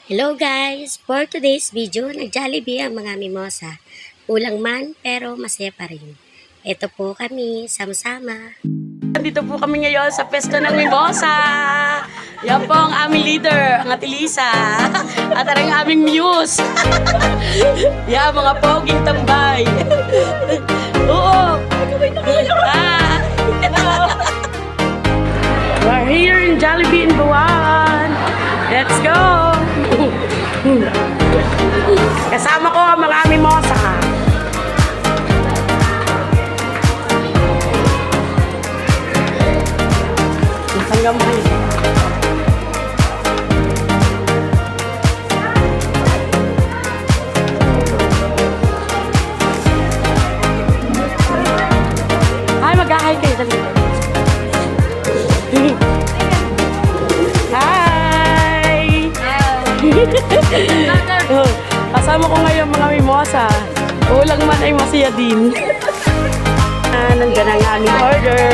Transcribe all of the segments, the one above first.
Hello guys! For today's video, nag-Jollibee ang mga mimosa. Kulang man, pero masaya pa rin. Ito po kami, sama-sama. Dito po kami ngayon sa Pesta ng Mimosa. Yan po ang aming leader, ang Ate Lisa. At ang aming muse. Yan, mga poging tambay. Oo. We're here in Jollibee in Buwan. Let's go! Kasama ko ang mga mimosa. Hanggang mahal. Ay, mag-ahay kayo. Dali. Hi! Oh, kasama ko ngayon mga mimosa. Ulang man ay masaya din. Nandiyan ang aming order.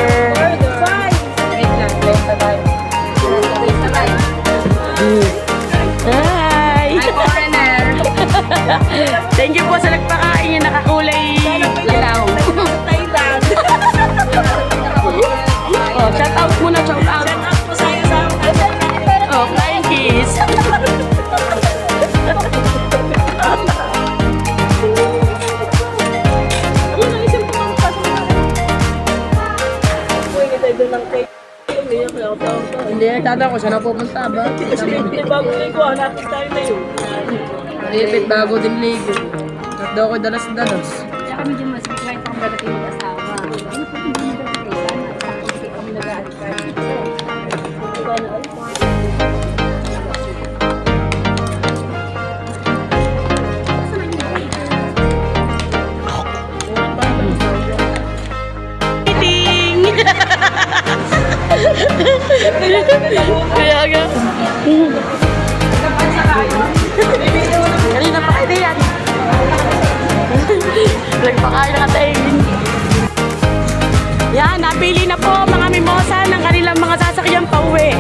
Hi! Thank you po sa nagpakain yung nakakulay ilaw. Thailand. Oh, shout out muna, shout out. Shout out po sa'yo sa oh, flying kiss. Hindi, nagtatawa ko siya na pupunta ba? Bagong ligo, hanapin tayo na yun. Lipit bago din ligo. At daw ko dalas-dalas. Kaya kami din mas-try pang darating mag-asawa. Ano po hindi darating? Kasi kami nag-aalikay. Kaya nga. Kanina pa kayo yan. Nagpakain na tayo. Yan, napili na po mga mimosa ng kanilang mga sasakyan pauwi.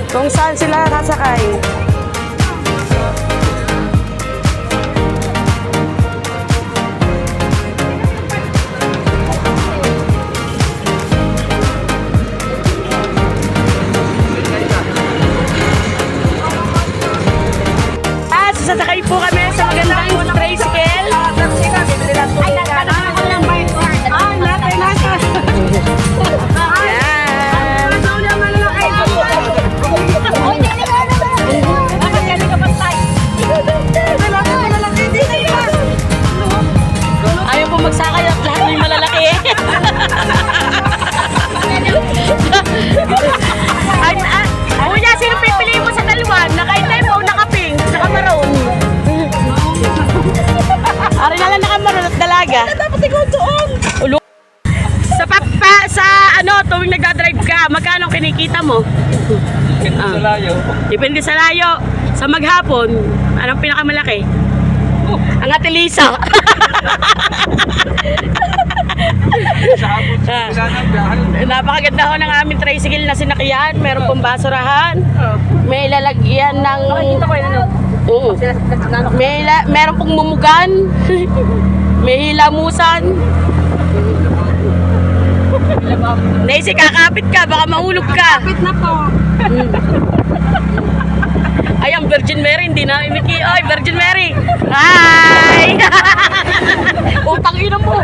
Kung saan sila sasakay. Sasakay po kami sa magandang tricycle. Ay, nagtanong ako ng bike card. Ah, natin. Yan. Oh, hindi ka na ba? Bakit yan ka pantay? Ayaw po magsakay at lahat may malalaki eh. Kuya, sino pipiliin mo sa dalawa? Naka-item o naka-pink? Saka maroon? Ari na lang naka-maroon at dalaga. Dapat ikaw doon. Sa ano, tuwing nagdadrive ka, magkano kinikita mo? Depende sa layo. Depende sa layo. Sa maghapon, anong pinakamalaki? Ang Ate Lisa. Napakaganda ho ng aming tricycle na sinakyan. Meron pong basurahan. May lalagyan ng... meron pong mumugan. May hilamusan. Naisi, kakapit ka. Baka mahulog ka. Kapit na po. Ay, ang Virgin Mary, hindi na imiki. Ay, Virgin Mary! Hi! Utang ina mo!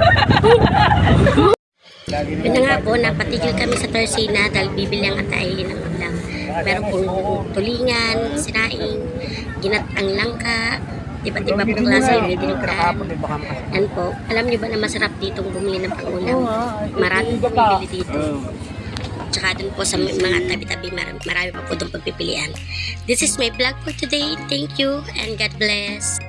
Yun na nga po, napatigil kami sa Torsina dahil bibili ang Ate ng ulam. Meron pong tulingan, sinaing, ginatang langka, iba't iba pong klase may dinugan. Yan po. Alam niyo ba na masarap ditong bumili ng pangulam? Maraming bumibili dito. Tsaka dun po sa mga tabi-tabi, marami pa po doon pagpipilian. This is my vlog for today. Thank you and God bless.